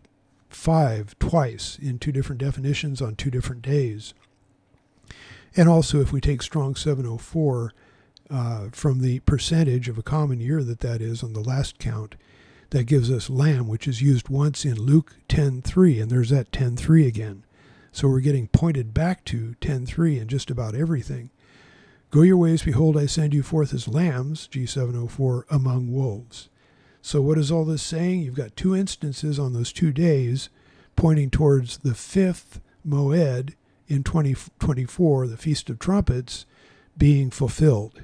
5 twice in two different definitions on two different days. And also, if we take Strong 704 from the percentage of a common year that is on the last count, that gives us lamb, which is used once in Luke 10:3, and there's that 10:3 again. So we're getting pointed back to 10:3 in just about everything. Go your ways, behold, I send you forth as lambs, G704, among wolves. So what is all this saying? You've got two instances on those 2 days pointing towards the 5th Moed in 2024, the Feast of Trumpets, being fulfilled.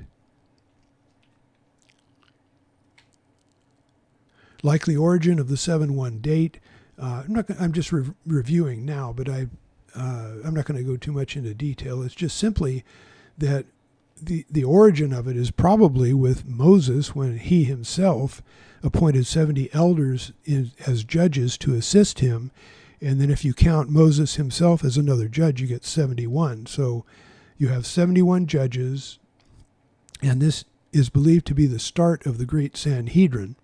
Likely origin of the 7-1 date. I'm just reviewing now, but I'm not going to go too much into detail. It's just simply that the origin of it is probably with Moses, when he himself appointed 70 elders as judges to assist him. And then if you count Moses himself as another judge, you get 71. So you have 71 judges, and this is believed to be the start of the great Sanhedrin.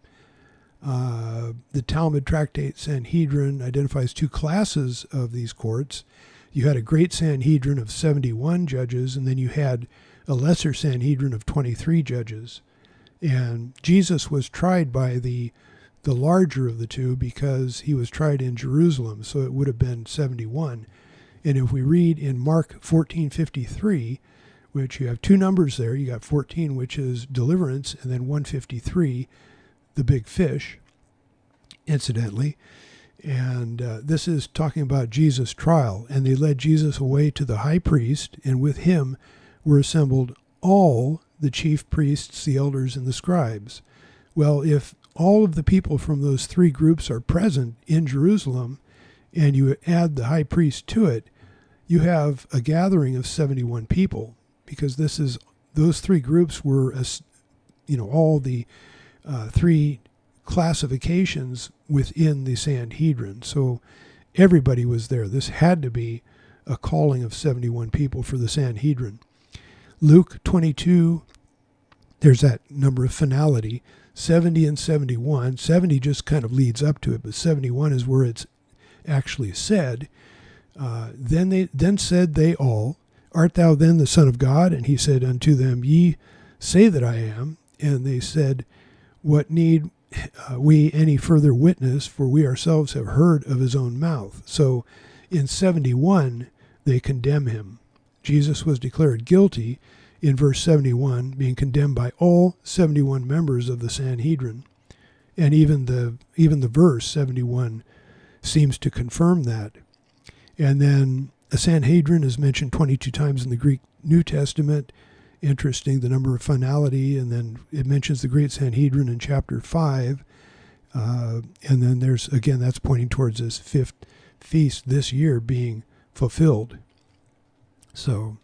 The Talmud tractate Sanhedrin identifies two classes of these courts. You had a great Sanhedrin of 71 judges, and then you had a lesser Sanhedrin of 23 judges. And Jesus was tried by the larger of the two, because he was tried in Jerusalem, so it would have been 71. And if we read in Mark 14:53, which you have two numbers there, you got 14, which is deliverance, and then 153, the big fish, incidentally. And this is talking about Jesus' trial. And they led Jesus away to the high priest, and with him were assembled all the chief priests, the elders, and the scribes. Well, if all of the people from those three groups are present in Jerusalem, and you add the high priest to it, you have a gathering of 71 people, because those three groups were, all the three classifications within the Sanhedrin. So everybody was there. This had to be a calling of 71 people for the Sanhedrin. Luke 22, there's that number of finality, 70 and 71. 70 just kind of leads up to it, but 71 is where it's actually said. Then said they all, Art thou then the Son of God? And he said unto them, Ye say that I am. And they said, What need we any further witness? For we ourselves have heard of his own mouth. So in 71, they condemn him. Jesus was declared guilty, in verse 71, being condemned by all 71 members of the Sanhedrin. And even the verse 71 seems to confirm that. And then a Sanhedrin is mentioned 22 times in the Greek New Testament. Interesting, the number of finality. And then it mentions the Great Sanhedrin in chapter 5. And then there's, again, that's pointing towards this fifth feast this year being fulfilled. So,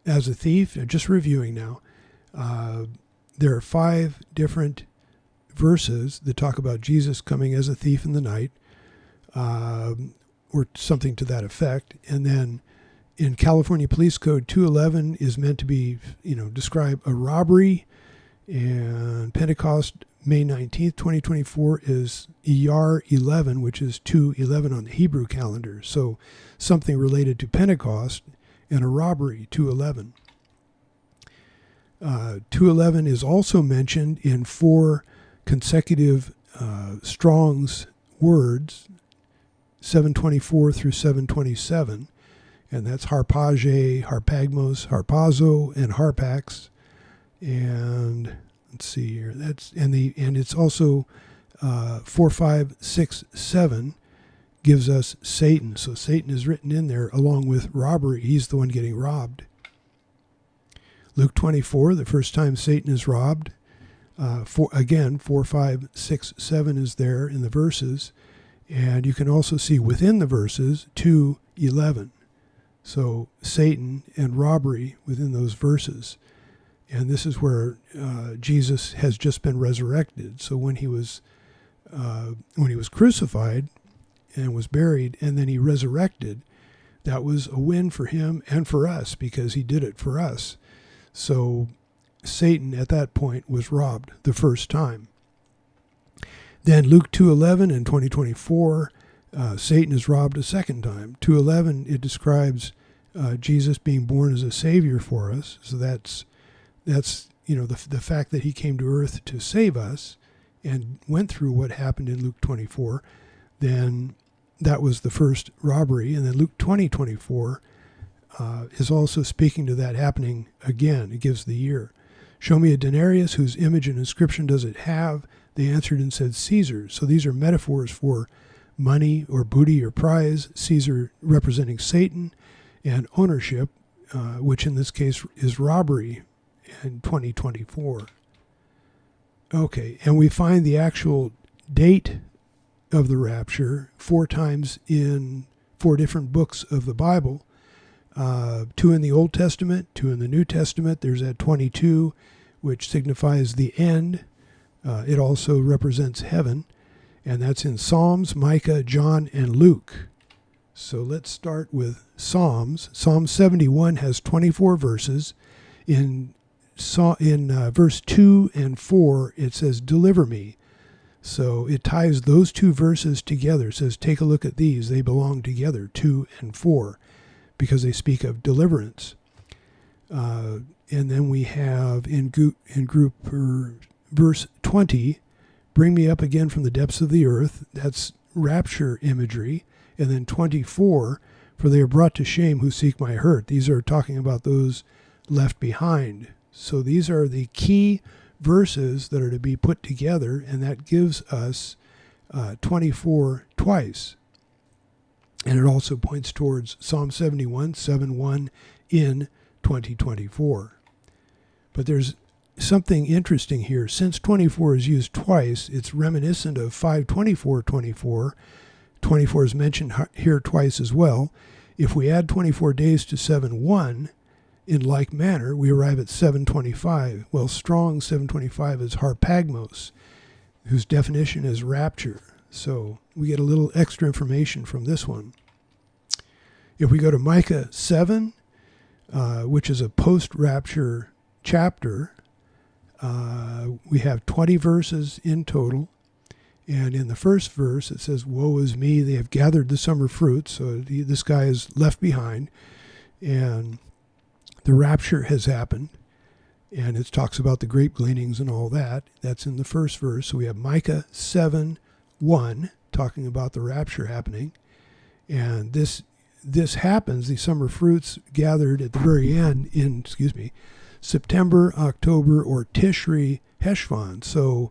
as a thief, just reviewing now, there are 5 different verses that talk about Jesus coming as a thief in the night, or something to that effect. And then in California Police Code 211 is meant to be, describe a robbery. And Pentecost, May 19th, 2024, is Iyar 11, which is 2:11 on the Hebrew calendar. So something related to Pentecost and a robbery, 2:11. 2:11 is also mentioned in 4 consecutive Strong's words, 724 through 727, and that's Harpazo, Harpagmos, Harpazo, and Harpax. And let's see here. And it's also 4, 5, 6, 7 gives us Satan. So Satan is written in there along with robbery. He's the one getting robbed. Luke 24, the first time Satan is robbed. 4, 5, 6, 7 is there in the verses. And you can also see within the verses 2:11. So Satan and robbery within those verses. And this is where Jesus has just been resurrected. So when he was crucified and was buried, and then he resurrected, that was a win for him and for us because he did it for us. So Satan at that point was robbed the first time. Then Luke 2:11 in 2024, Satan is robbed a second time. 2:11, it describes Jesus being born as a savior for us. So that's the fact that he came to earth to save us and went through what happened in Luke 24. Then that was the first robbery. And then Luke 20:24 is also speaking to that happening again. It gives the year. Show me a denarius, whose image and inscription does it have? They answered and said, Caesar's. So these are metaphors for money or booty or prize, Caesar representing Satan, and ownership, which in this case is robbery in 2024. Okay, and we find the actual date of the rapture 4 times in 4 different books of the Bible. 2 in the Old Testament, 2 in the New Testament. There's that 22, which signifies the end. It also represents heaven, and that's in Psalms, Micah, John, and Luke. So let's start with Psalms. Psalm 71 has 24 verses. In verse 2 and 4, it says, deliver me. So it ties those 2 verses together. It says, take a look at these. They belong together, 2 and 4, because they speak of deliverance. And then we have in verse 20, bring me up again from the depths of the earth. That's rapture imagery. And then 24, for they are brought to shame who seek my hurt. These are talking about those left behind. So these are the key verses that are to be put together, and that gives us 24 twice. And it also points towards Psalm 71, 7:1 in 2024. But there's something interesting here. Since 24 is used twice, it's reminiscent of 5:24:24. 24 is mentioned here twice as well. If we add 24 days to 7:1, in like manner, we arrive at 725. Well, strong 725 is harpagmos, whose definition is rapture. So we get a little extra information from this one. If we go to Micah 7, which is a post-rapture chapter, we have 20 verses in total. And in the first verse, it says, woe is me, they have gathered the summer fruit. So this guy is left behind. And the rapture has happened. And it talks about the grape gleanings and all that. That's in the first verse. So we have Micah 7:1 talking about the rapture happening. And this this happens, these summer fruits gathered at the very end in, September, October, or Tishri Heshvan. So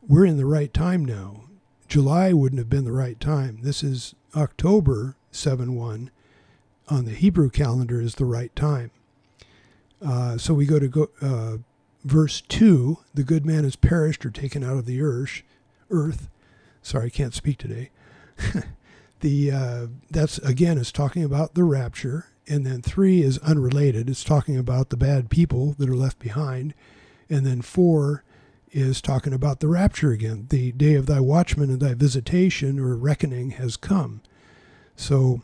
we're in the right time now. July wouldn't have been the right time. This is October 7/1 on the Hebrew calendar is the right time. So we go to verse 2, the good man is perished or taken out of the earth. Sorry, I can't speak today. That's again is talking about the rapture, and then 3 is unrelated. It's talking about the bad people that are left behind, and then 4 is talking about the rapture again. The day of thy watchman and thy visitation or reckoning has come. So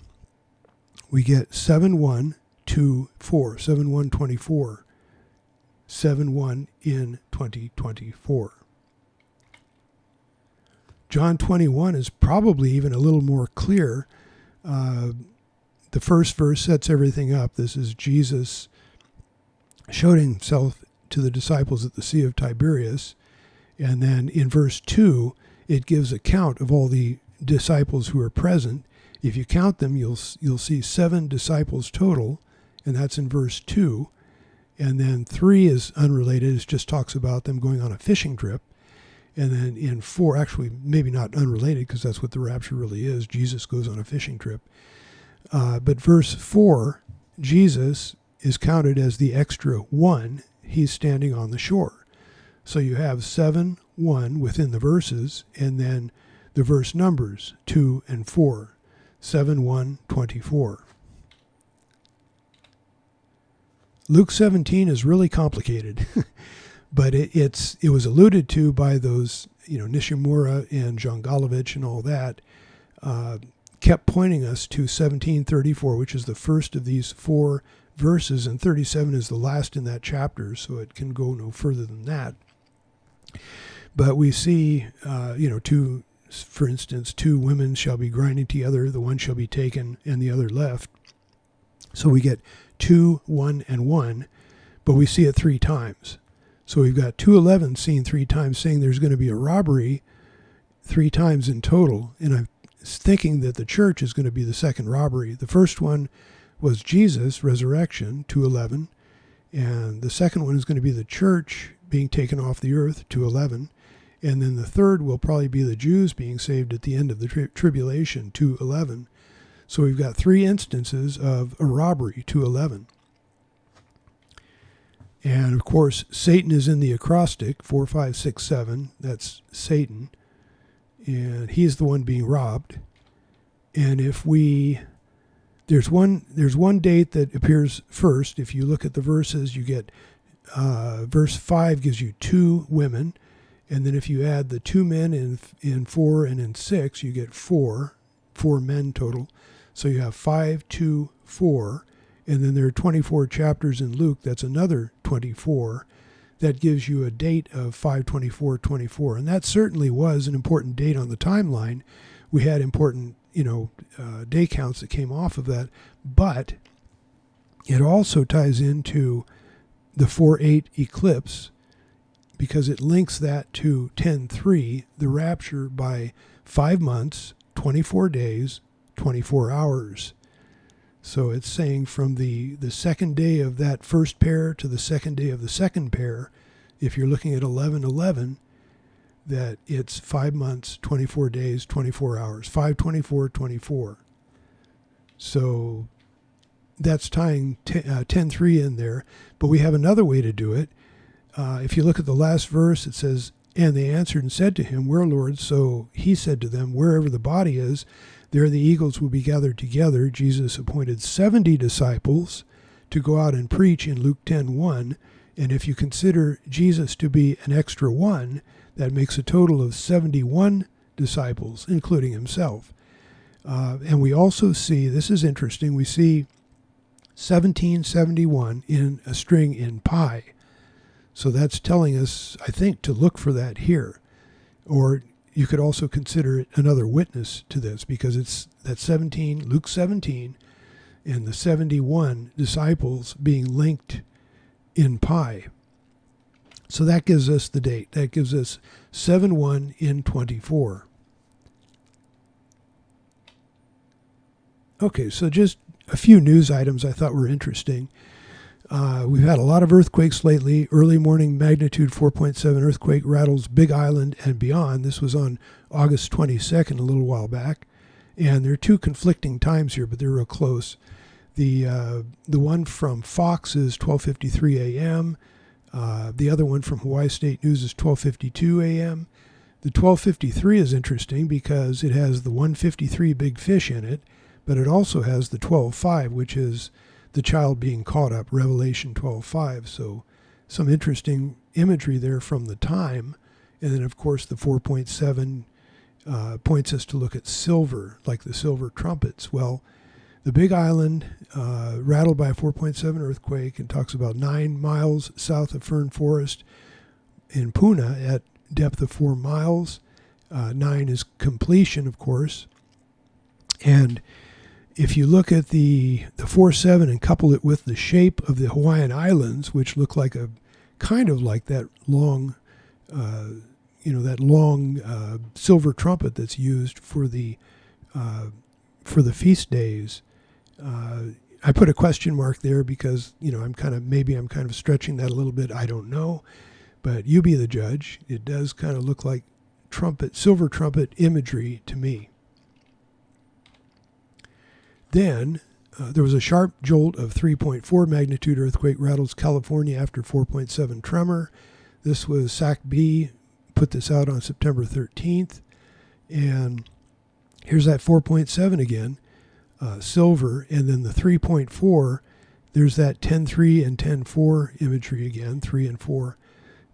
we get 7:1 to 4, 7/1/24, 7/1 in 2024. John 21 is probably even a little more clear. The first verse sets everything up. This is Jesus showing himself to the disciples at the Sea of Tiberias. And then in verse 2, it gives account of all the disciples who are present. If you count them, you'll see 7 disciples total, and that's in verse 2. And then 3 is unrelated. It just talks about them going on a fishing trip. And then in 4, actually maybe not unrelated because that's what the rapture really is. Jesus goes on a fishing trip. But verse 4, Jesus is counted as the extra 1. He's standing on the shore. So you have 7:1 within the verses, and then the verse numbers 2 and 4, 7:1/24. Luke 17 is really complicated, but it was alluded to by those, Nishimura and John Golovich and all that, kept pointing us to 17:34, which is the first of these 4 verses, and 37 is the last in that chapter, so it can go no further than that. But we see, for instance, 2 women shall be grinding together, the one shall be taken and the other left. So we get 2, 1, and 1, but we see it 3 times. So we've got 2:11 seen 3 times, saying there's going to be a robbery 3 times in total. And I'm thinking that the church is going to be the second robbery. The first one was Jesus' resurrection, 2:11. And the second one is going to be the church being taken off the earth, 2:11. And then the third will probably be the Jews being saved at the end of the tribulation, 2:11. So we've got 3 instances of a robbery, 2:11. And of course, Satan is in the acrostic, 4, 5, 6, 7. That's Satan. And he's the one being robbed. And there's one date that appears first. If you look at the verses, you get verse 5 gives you 2 women. And then if you add the 2 men in 4 and in 6, you get 4 men total. So you have 5, 2, 4. And then there are 24 chapters in Luke. That's another 24. That gives you a date of 5/24/24. And that certainly was an important date on the timeline. We had important, day counts that came off of that. But it also ties into the 4/8 eclipse because it links that to 10/3, the rapture, by 5 months, 24 days, 24 hours. So it's saying from the second day of that first pair to the second day of the second pair, if you're looking at 11/11, that it's 5 months, 24 days, 24 hours, 5/24/24. So that's tying 10/3 in there. But we have another way to do it. If you look at the last verse, it says, and they answered and said to him, where, Lord? So he said to them, wherever the body is, there the eagles will be gathered together. Jesus appointed 70 disciples to go out and preach in Luke 10:1. And if you consider Jesus to be an extra 1, that makes a total of 71 disciples, including himself. And we also see, this is interesting, we see 1771 in a string in pi. So that's telling us, I think, to look for that here. Or you could also consider it another witness to this, because it's that 17, Luke 17, and the 71 disciples being linked in pi. So that gives us the date. That gives us 7/1 in 24. Okay, so just a few news items I thought were interesting. We've had a lot of earthquakes lately. Early morning magnitude 4.7 earthquake rattles Big Island and beyond. This was on August 22nd, a little while back. And there are two conflicting times here, but they're real close. The one from Fox is 12:53 a.m. The other one from Hawaii State News is 12:52 a.m. The 12:53 is interesting because it has the 153 big fish in it, but it also has the 12:5, which is the child being caught up, Revelation 12:5. So some interesting imagery there from the time. And then, of course, the 4.7 points us to look at silver, like the silver trumpets. Well, the Big Island rattled by a 4.7 earthquake and talks about 9 miles south of Fern Forest in Puna at depth of 4 miles. 9 is completion, of course. And if you look at the 4.7 and couple it with the shape of the Hawaiian Islands, which look like a kind of like that long, silver trumpet that's used for the feast days. I put a question mark there because I'm kind of stretching that a little bit. I don't know, but you be the judge. It does kind of look like silver trumpet imagery to me. Then there was a sharp jolt of 3.4 magnitude earthquake rattles California after 4.7 tremor. This was SAC-B, put this out on September 13th. And here's that 4.7 again, silver. And then the 3.4, there's that 10.3 and 10.4 imagery again, 3 and 4.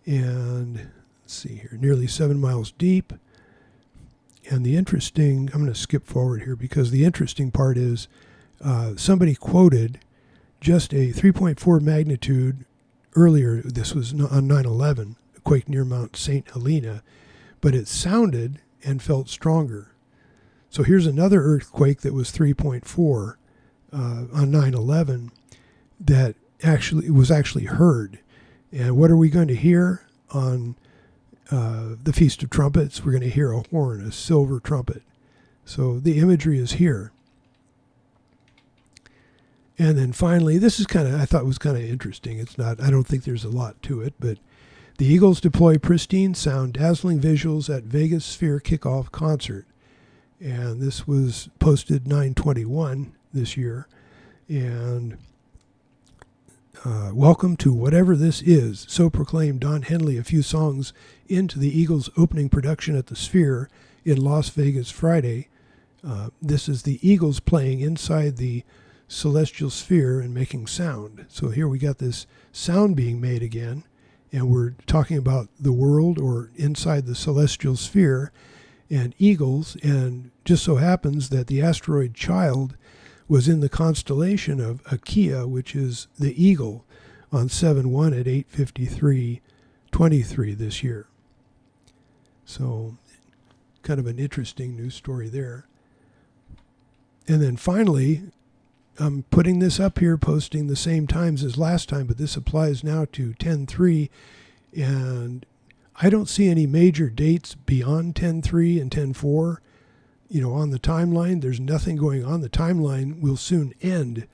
And let's see here, nearly 7 miles deep. And the interesting, I'm going to skip forward here because the interesting part is somebody quoted just a 3.4 magnitude earlier. This was on 9/11, a quake near Mount St. Helena, but it sounded and felt stronger. So here's another earthquake that was 3.4 on 9/11 that was actually heard. And what are we going to hear on the Feast of Trumpets? We're going to hear a horn, a silver trumpet. So the imagery is here. And then finally, this is I thought was kind of interesting. It's not, I don't think there's a lot to it, but the Eagles deploy pristine sound, dazzling visuals at Vegas Sphere kickoff concert. And this was posted 9/21 this year. And welcome to whatever this is, so proclaimed Don Henley a few songs into the Eagles' opening production at the Sphere in Las Vegas Friday. This is the Eagles playing inside the celestial sphere and making sound. So here we got this sound being made again, and we're talking about the world or inside the celestial sphere and eagles, and just so happens that the asteroid Child was in the constellation of Aquia, which is the eagle, on 7/1 at 8:53:23 this year. So kind of an interesting news story there. And then finally, I'm putting this up here, posting the same times as last time, but this applies now to 10/3, and I don't see any major dates beyond 10/3 and 10/4. On the timeline, there's nothing going on. The timeline will soon end.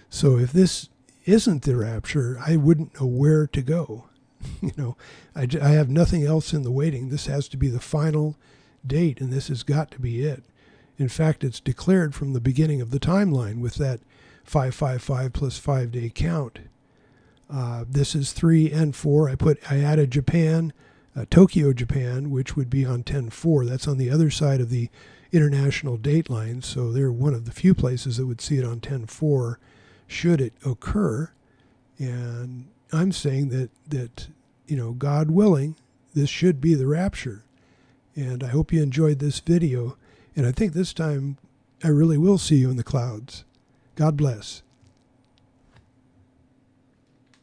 So if this isn't the rapture, I wouldn't know where to go. I have nothing else in the waiting. This has to be the final date, and this has got to be it. In fact, it's declared from the beginning of the timeline with that 555 plus 5 day count. This is 3 and 4. I added Japan, Tokyo, Japan, which would be on 10/4. That's on the other side of the international date line, so they're one of the few places that would see it on 10/4 should it occur. And I'm saying that God willing, this should be the rapture. And I hope you enjoyed this video. And I think this time I really will see you in the clouds. God bless.